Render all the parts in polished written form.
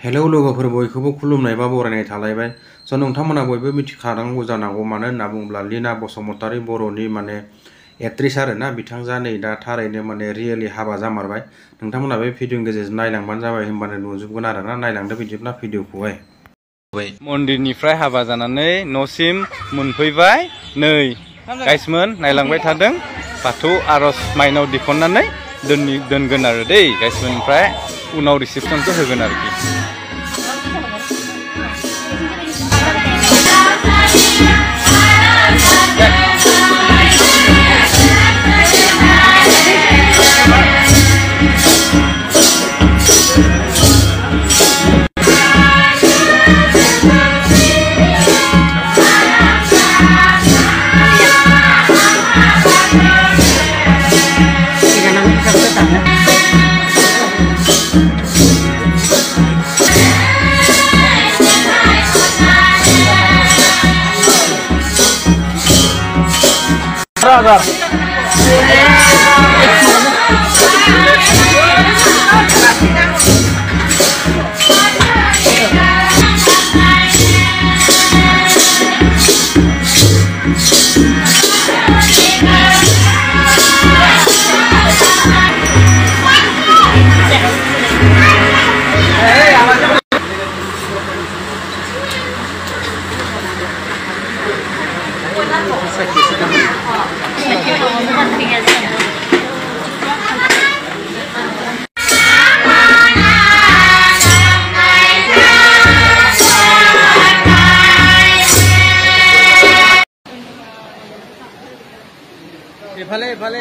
Hello लोगोफोर बयखौबो खुलुमनाय बा बरायनाय थालायबाय। स' नोंथांमोना बयबो मिथिखानांगौ जानांगौ मानो होनना बुङोब्ला लीना बसुमतारी बर'नि माने एक्ट्रेस आरोना बिथांजोआ नै दा थारैनो माने रियेलि हाबा जामारबाय। नोंथांमोना बे भिडिअनि गेजेरजों नायलांबानो जाबाय होमबानो नुजोबगोन आरोना नायलांदो बिदिब्ला भिडिअखौहाय। मन्दिरनिफ्राय हाबा जानानै न'सिम मोनफैबाय। नै गाइसमोन नायलांबाय थादों। बाथौ आर'ज माइनाव दिखननानै दोनगोन आरो दै गाइसमोन। ओमफ्राय उनाव रिसेपसनखौ होगोन आरोखि।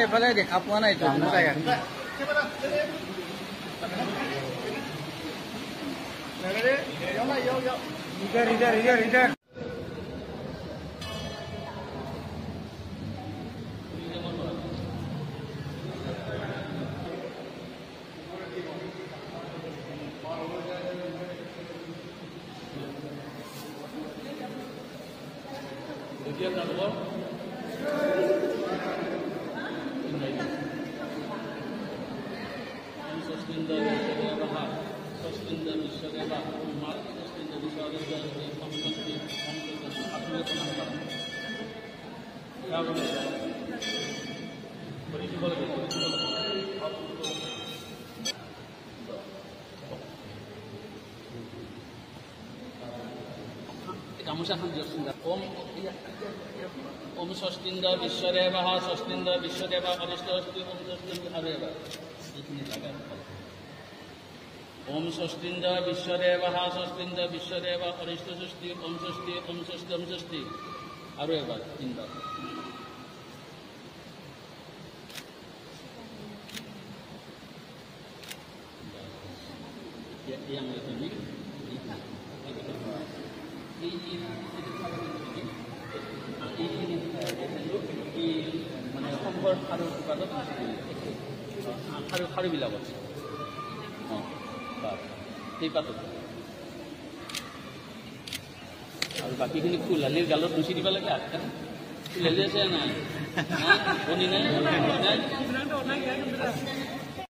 এফালে দেখা পোৱা নাই তো জায়গা ओम षष्ठींद विश्वदेवः षष्ठींद विश्वदेव अरिष्टोस्ति ओम षष्ठींद अरेव ओम षष्ठींद विश्वदेवः षष्ठींद विश्वदेव अरिष्टोस्ति ओम षष्ठी ओम षष्ठी ओम षष्ठी अरेव तीन बार yang ini মানে সম্পৰ আৰু কিবাটো খাৰু বিলাক আছে সেই পাতত আৰু বাকীখিনি ফুলহালিৰ গালত ৰুচি দিব লাগে ফুলহালি আছে নাই বনি নাই